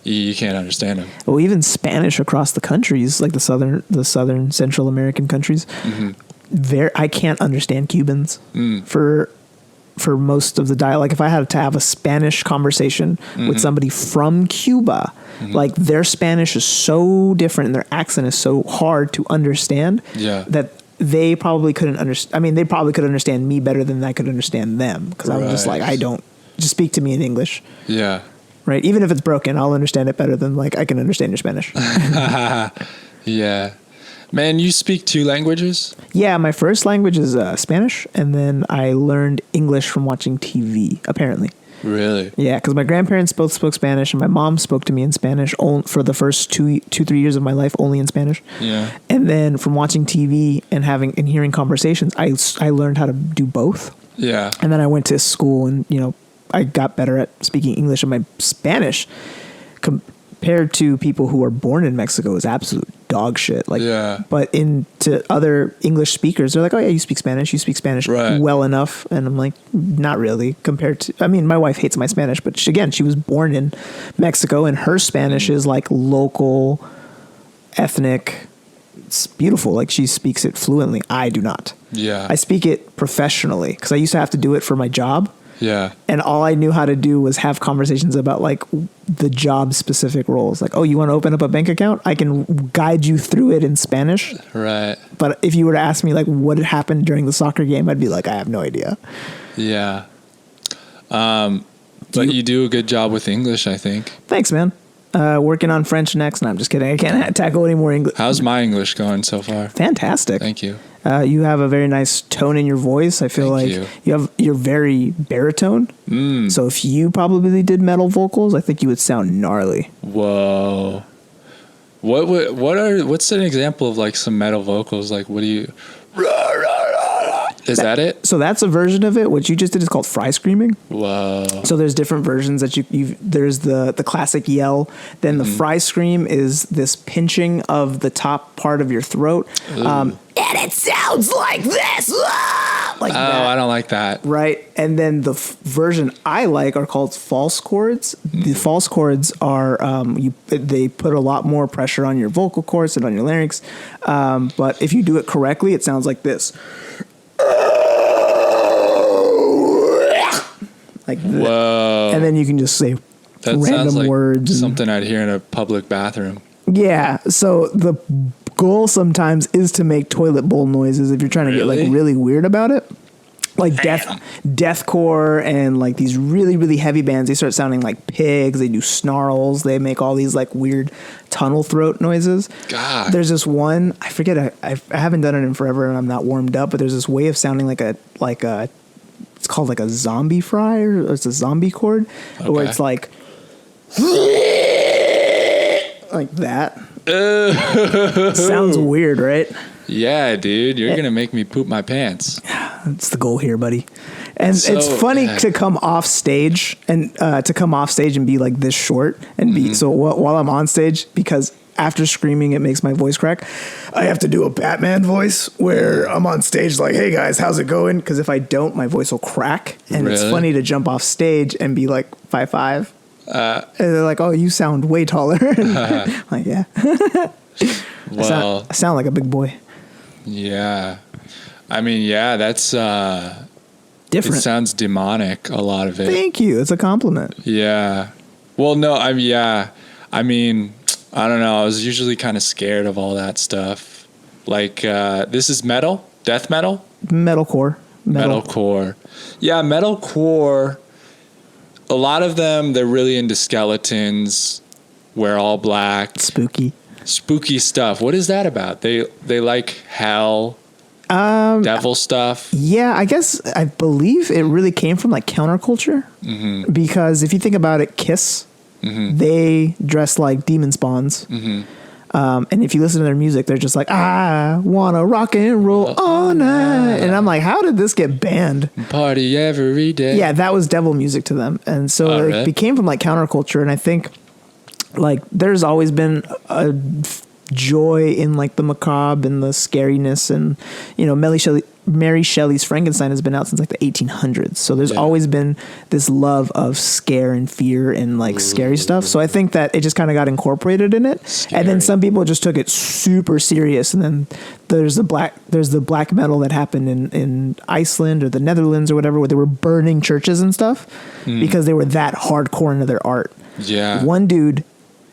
you can't understand them. Well, even Spanish across the countries, like the southern Central American countries, I can't understand Cubans for most of the dialogue. If I had to have a Spanish conversation with somebody from Cuba, like their Spanish is so different and their accent is so hard to understand that they probably couldn't understand. I mean, they probably could understand me better than I could understand them because I was just like, just speak to me in English. Yeah. Right. Even if it's broken, I'll understand it better than like I can understand your Spanish. Yeah. Man, you speak 2 languages? Yeah. My first language is Spanish. And then I learned English from watching TV, apparently. Really? Yeah. Because my grandparents both spoke Spanish and my mom spoke to me in Spanish for the first 3 years of my life, only in Spanish. Yeah. And then from watching TV and hearing conversations, I learned how to do both. Yeah. And then I went to school and, I got better at speaking English, and my Spanish compared to people who are born in Mexico is absolute dog shit. Like, but to other English speakers, they're like, "Oh yeah, you speak Spanish well enough." And I'm like, not really compared to, I mean, my wife hates my Spanish, but she was born in Mexico and her Spanish is like local, ethnic. It's beautiful. Like she speaks it fluently. I do not. Yeah. I speak it professionally because I used to have to do it for my job. Yeah. And all I knew how to do was have conversations about like the job specific roles. Like, oh, you want to open up a bank account? I can guide you through it in Spanish. Right. But if you were to ask me like what had happened during the soccer game, I'd be like, I have no idea. Yeah. But you do a good job with English, I think. Thanks, man. Working on French next. No, I'm just kidding. I can't tackle any more English. How's my English going so far? Fantastic. Thank you. You have a very nice tone in your voice. I feel you're very baritone. So if you probably did metal vocals, I think you would sound gnarly. Whoa. What's an example of like some metal vocals? Like what do you Is that it? So that's a version of it. What you just did is called fry screaming. Whoa. So there's different versions that there's the classic yell. Then the fry scream is this pinching of the top part of your throat. And it sounds like this. Like that. I don't like that. Right. And then the version I like are called false chords. The false chords are, they put a lot more pressure on your vocal cords and on your larynx. But if you do it correctly, it sounds like this. Like whoa. And then you can just say that random like words. Something I'd hear in a public bathroom. Yeah. So the goal sometimes is to make toilet bowl noises if you're trying to get like really weird about it. Like deathcore and like these really, really heavy bands, they start sounding like pigs. They do snarls. They make all these like weird tunnel throat noises. God. There's this one, I forget, I haven't done it in forever and I'm not warmed up, but there's this way of sounding like a it's called like a zombie fry or it's a zombie chord where it's like that. Sounds weird, right? Yeah, dude, you're going to make me poop my pants. That's the goal here, buddy. And it's funny to come off stage and be like this short and be so while I'm on stage, because after screaming it makes my voice crack. I have to do a Batman voice where I'm on stage like, "Hey guys, how's it going?" Because if I don't, my voice will crack, and it's funny to jump off stage and be like 5'5". And they're like, "Oh, you sound way taller." Like, yeah. Well, I sound like a big boy. Yeah. I mean, yeah, that's different. It sounds demonic, a lot of it. Thank you. It's a compliment. Yeah. Well, no, I mean, I don't know. I was usually kind of scared of all that stuff. Like, this is metal? Death metal? Metalcore. Metalcore. Yeah, metalcore. A lot of them, they're really into skeletons, wear all black. Spooky stuff. What is that about? They like hell, devil stuff. Yeah, I believe it really came from like counterculture. Because if you think about it, Kiss, they dress like demon spawns. And if you listen to their music, they're just like, "I wanna rock and roll all night." And I'm like, how did this get banned? Party every day. Yeah, that was devil music to them. And so it became from like counterculture. And I think like there's always been a joy in like the macabre and the scariness, and you know, Mary Shelley's Frankenstein has been out since like the 1800s. So there's always been this love of scare and fear and like scary stuff. So I think that it just kind of got incorporated in it. Scary. And then some people just took it super serious. And then there's the black metal that happened in Iceland or the Netherlands or whatever, where they were burning churches and stuff because they were that hardcore into their art. Yeah.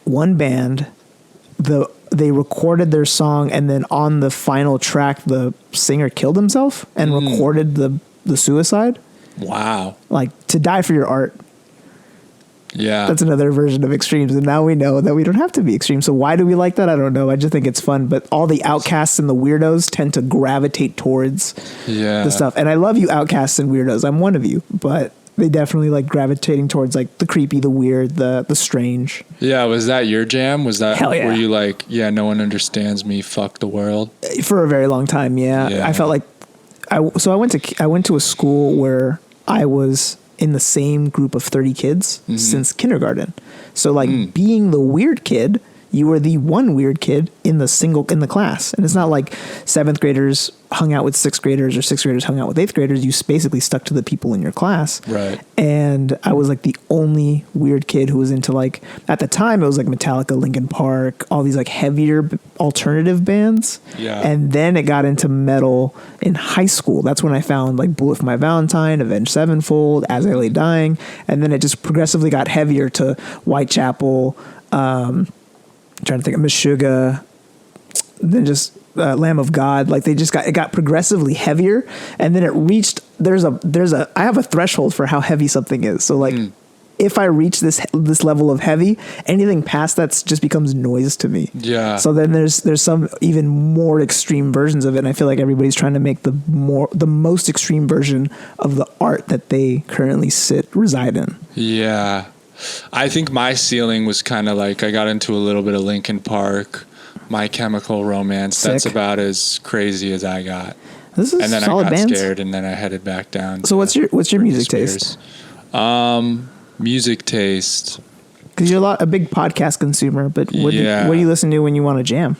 One band, they recorded their song, and then on the final track, the singer killed himself and recorded the suicide. Wow. Like, to die for your art. Yeah. That's another version of extremes. And now we know that we don't have to be extreme. So why do we like that? I don't know. I just think it's fun. But all the outcasts and the weirdos tend to gravitate towards the stuff. And I love you outcasts and weirdos. I'm one of you. But they definitely like gravitating towards like the creepy, the weird, the strange. Yeah. Was that your jam? Was that, Hell yeah. Were you like, yeah, no one understands me, fuck the world? For a very long time. Yeah. I felt like I went to a school where I was in the same group of 30 kids since kindergarten. So like being the weird kid, you were the one weird kid in the class. And it's not like 7th graders hung out with 6th graders or 6th graders hung out with 8th graders. You basically stuck to the people in your class. Right. And I was like the only weird kid who was into like, at the time it was like Metallica, Linkin Park, all these like heavier alternative bands. Yeah. And then it got into metal in high school. That's when I found like Bullet for My Valentine, Avenged Sevenfold, As I Lay Dying. And then it just progressively got heavier to Whitechapel, trying to think of Meshuggah, then just Lamb of God. Like it got progressively heavier, and then it reached. I have a threshold for how heavy something is. So like, if I reach this level of heavy, anything past that just becomes noise to me. Yeah. So then there's some even more extreme versions of it, and I feel like everybody's trying to make the most extreme version of the art that they currently reside in. Yeah. I think my ceiling was kind of like I got into a little bit of Linkin Park, My Chemical Romance. Sick. That's about as crazy as I got. This is and then solid I got bands. scared, and then I headed back down. So what's your music taste? Music taste. Because you're a big podcast consumer, but what do you listen to when you want to jam?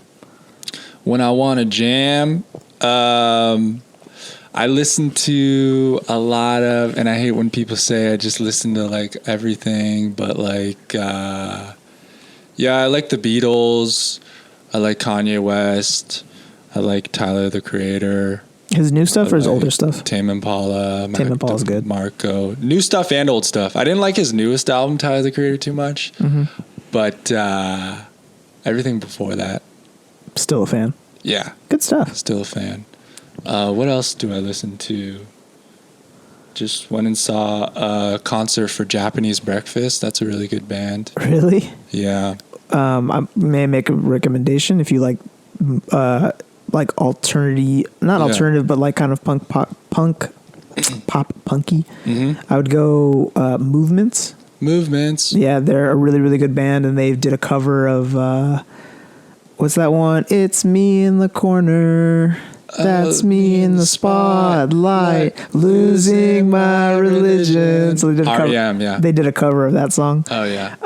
When I want to jam, I listen to a lot of, and I hate when people say I just listen to like everything, but like, I like the Beatles. I like Kanye West. I like Tyler, the Creator. His new stuff or his older stuff? Tame Impala. Tame Impala's good. Marco. New stuff and old stuff. I didn't like his newest album, Tyler, the Creator, too much. Mm-hmm. But everything before that. Still a fan. Yeah. Good stuff. Still a fan. What else do I listen to? Just went and saw a concert for Japanese Breakfast. That's a really good band. Really? Yeah. I may make a recommendation if you like alternative, not alternative, but like kind of pop punky. Mm-hmm. I would go Movements. Movements. Yeah, they're a really, really good band, and they did a cover of what's that one? It's me in the corner. That's me in the spotlight, losing my religion. So they did a cover. R.E.M., yeah. They did a cover of that song. Oh yeah.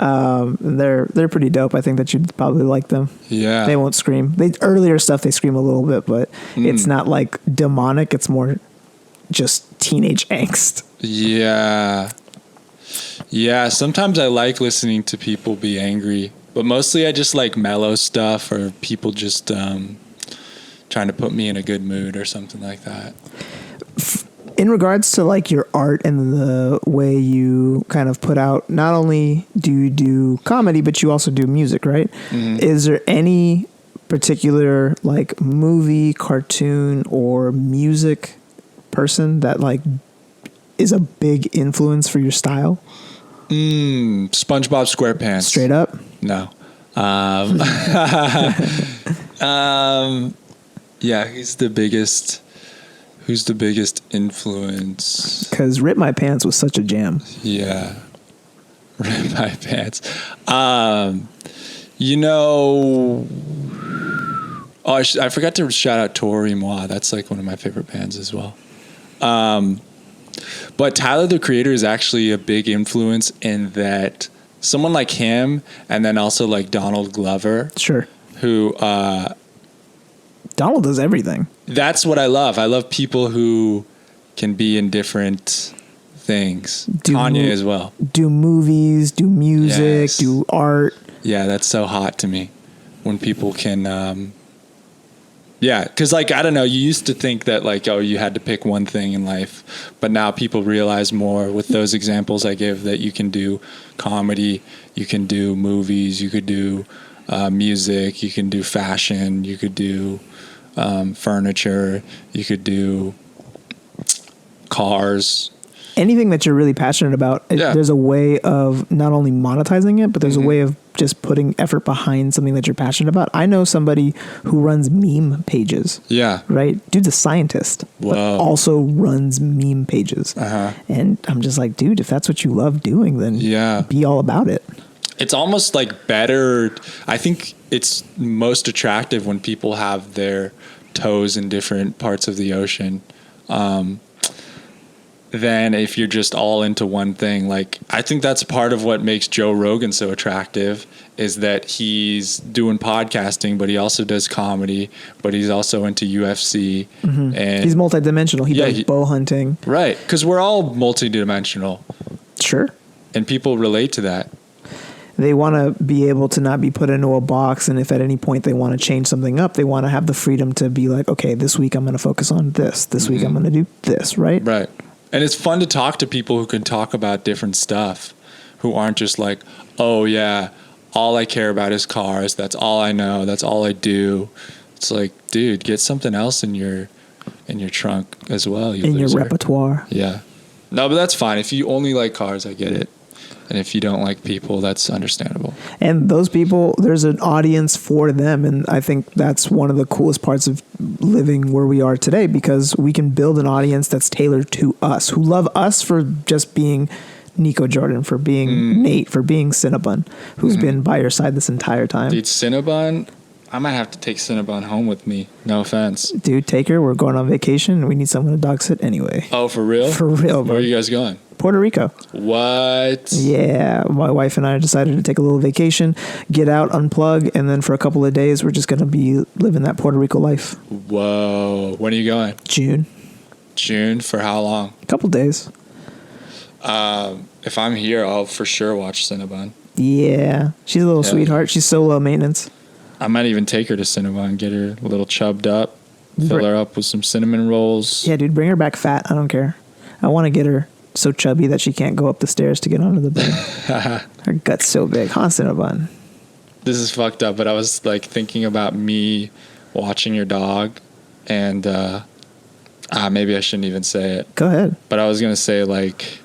They're pretty dope. I think that you'd probably like them. Yeah. They won't scream. Earlier stuff they scream a little bit, but it's not like demonic. It's more just teenage angst. Yeah. Yeah. Sometimes I like listening to people be angry, but mostly I just like mellow stuff or people just trying to put me in a good mood or something like that. In regards to like your art and the way you kind of put out, not only do you do comedy, but you also do music, right? Mm-hmm. Is there any particular like movie, cartoon, or music person that like is a big influence for your style? SpongeBob SquarePants. Straight up? No. Yeah, who's the biggest influence? Because Rip My Pants was such a jam. Yeah. Rip My Pants. I forgot to shout out Tori Moi. That's like one of my favorite bands as well. But Tyler, the Creator, is actually a big influence in that someone like him, and then also like Donald Glover. Sure. Who... Donald does everything. That's what I love. I love people who can be in different things. Kanye as well. Do movies, do music, do art. Yeah, that's so hot to me when people can... because like, I don't know, you used to think that like, oh, you had to pick one thing in life, but now people realize more with those examples I give that you can do comedy, you can do movies, you could do music, you can do fashion, you could do furniture, you could do cars. Anything that you're really passionate about, there's a way of not only monetizing it, but there's a way of just putting effort behind something that you're passionate about. I know somebody who runs meme pages. Yeah. Right? Dude's a scientist, but also runs meme pages. Uh-huh. And I'm just like, dude, if that's what you love doing, then be all about it. It's almost like better. I think it's most attractive when people have their toes in different parts of the ocean. Than if you're just all into one thing. Like, I think that's part of what makes Joe Rogan so attractive is that he's doing podcasting, but he also does comedy, but he's also into UFC. Mm-hmm. And he's multidimensional. He does bow hunting. Right. Because we're all multidimensional. Sure. And people relate to that. They want to be able to not be put into a box, and if at any point they want to change something up, they want to have the freedom to be like, okay, this week I'm going to focus on this. This week I'm going to do this, right? Right. And it's fun to talk to people who can talk about different stuff, who aren't just like, oh, yeah, all I care about is cars. That's all I know. That's all I do. It's like, dude, get something else in your trunk as well. In your repertoire. Yeah. No, but that's fine. If you only like cars, I get it. And if you don't like people, that's understandable. And those people, there's an audience for them. And I think that's one of the coolest parts of living where we are today, because we can build an audience that's tailored to us, who love us for just being Niko Jordan, for being Nate, for being Cinnabon, who's been by your side this entire time. Dude, Cinnabon, I might have to take Cinnabon home with me. No offense. Dude, take her. We're going on vacation, and we need someone to dog sit anyway. Oh, for real? For real, bro. Where are you guys going? Puerto Rico. What? Yeah, my wife and I decided to take a little vacation, get out, unplug, and then for a couple of days, we're just going to be living that Puerto Rico life. Whoa. When are you going? June. June? For how long? A couple days. If I'm here, I'll for sure watch Cinnabon. Yeah. She's a little sweetheart. She's so low maintenance. I might even take her to Cinnabon, get her a little chubbed up, fill her up with some cinnamon rolls. Yeah, dude, bring her back fat. I don't care. I want to get her so chubby that she can't go up the stairs to get onto the bed. Her gut's so big. Huh, Cinnabon? This is fucked up, but I was like thinking about me watching your dog, and maybe I shouldn't even say it. Go ahead. But I was going to say, like,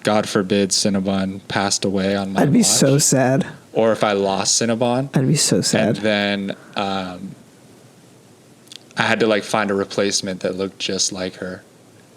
God forbid Cinnabon passed away on my I'd be watch. so sad. Or if I lost Cinnabon. I'd be so sad. And then I had to, like, find a replacement that looked just like her.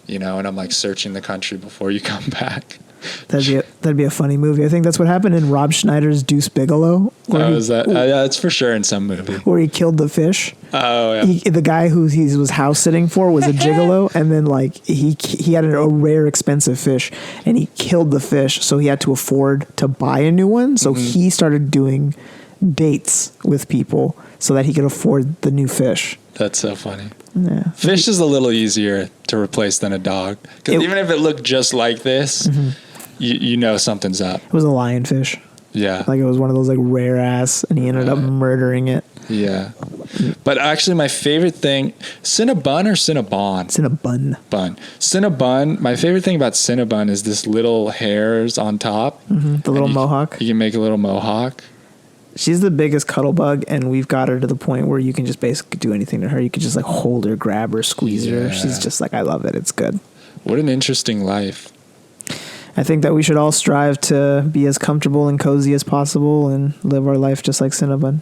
You know, and I'm like searching the country before you come back. That'd be a funny movie. I think that's what happened in Rob Schneider's Deuce Bigelow. Yeah, it's for sure in some movie. Where he killed the fish. Oh, yeah. The guy who he was house sitting for was a gigolo, and then like he had a rare, expensive fish, and he killed the fish, so he had to afford to buy a new one. So he started doing dates with people so that he could afford the new fish. That's so funny. Yeah. Fish is a little easier to replace than a dog. Because even if it looked just like this, you know something's up. It was a lionfish. Yeah. Like it was one of those like rare ass, and he ended up murdering it. Yeah. But actually my favorite thing, Cinnabon or Cinnabon? Cinnabon. Bun. Cinnabon, my favorite thing about Cinnabon is this little hairs on top. The little mohawk. You can make a little mohawk. She's the biggest cuddle bug, and we've got her to the point where you can just basically do anything to her. You could just like hold her, grab her, squeeze her. She's just like, I love it. It's good. What an interesting life. I think that we should all strive to be as comfortable and cozy as possible and live our life just like Cinnabon.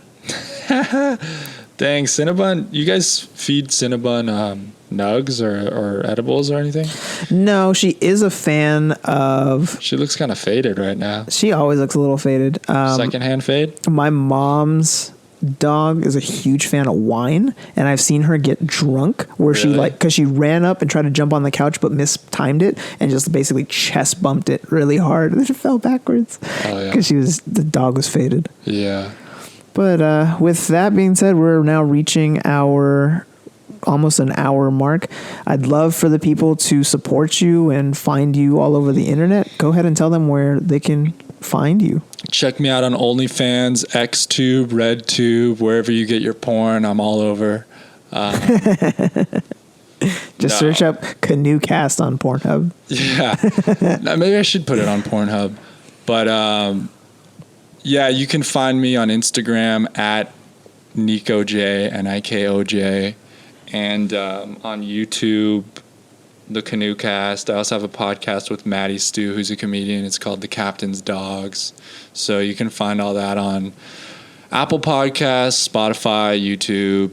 Dang, Cinnabon. You guys feed Cinnabon nugs or edibles or anything? No, she is a fan of... She looks kind of faded right now. She always looks a little faded. Secondhand fade? My mom's dog is a huge fan of wine, and I've seen her get drunk where she like, because she ran up and tried to jump on the couch but mistimed it and just basically chest bumped it really hard and then it fell backwards because the dog was faded. Yeah. But with that being said, we're now reaching our almost an hour mark. I'd love for the people to support you and find you all over the internet. Go ahead and tell them where they can find you. Check me out on OnlyFans, XTube, RedTube, wherever you get your porn. I'm all over. Just search up Canoecast on Pornhub. Yeah. Maybe I should put it on Pornhub. But yeah, you can find me on Instagram at NikoJ, NIKOJ, and on YouTube, the Canoecast. I also have a podcast with Maddie Stu, who's a comedian. It's called The Captain's Dogs. So you can find all that on Apple Podcasts, Spotify, YouTube.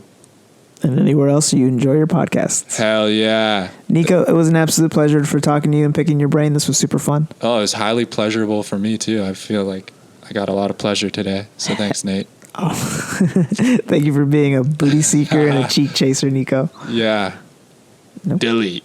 And anywhere else you enjoy your podcasts. Hell yeah. Niko, it was an absolute pleasure for talking to you and picking your brain. This was super fun. Oh, it was highly pleasurable for me, too. I feel like I got a lot of pleasure today. So thanks, Nate. Oh, thank you for being a booty seeker and a cheek chaser, Niko. Yeah. Nope. Delete.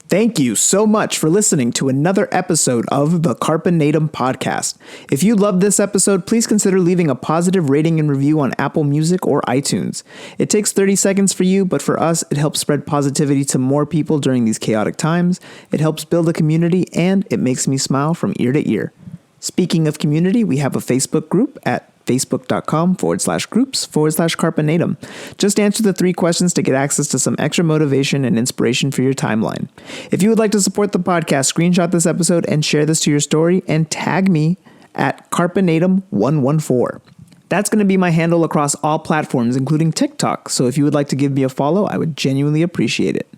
Thank you so much for listening to another episode of the Carpe Natem Podcast. If you loved this episode, please consider leaving a positive rating and review on Apple Music or iTunes. It takes 30 seconds for you, but for us, it helps spread positivity to more people during these chaotic times. It helps build a community, and it makes me smile from ear to ear. Speaking of community, we have a Facebook group at facebook.com/groups/Carpe Natem. Just answer the 3 questions to get access to some extra motivation and inspiration for your timeline. If you would like to support the podcast, screenshot this episode and share this to your story and tag me at Carpe Natem 114. That's going to be my handle across all platforms, including TikTok. So if you would like to give me a follow, I would genuinely appreciate it.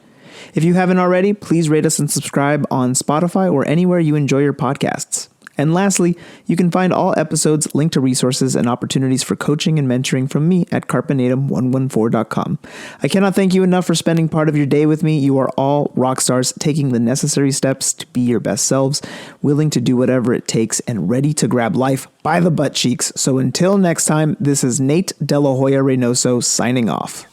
If you haven't already, please rate us and subscribe on Spotify or anywhere you enjoy your podcasts. And lastly, you can find all episodes, linked to resources and opportunities for coaching and mentoring from me at carpenatem114.com. I cannot thank you enough for spending part of your day with me. You are all rock stars taking the necessary steps to be your best selves, willing to do whatever it takes, and ready to grab life by the butt cheeks. So until next time, this is Nate De La Hoya-Reynoso signing off.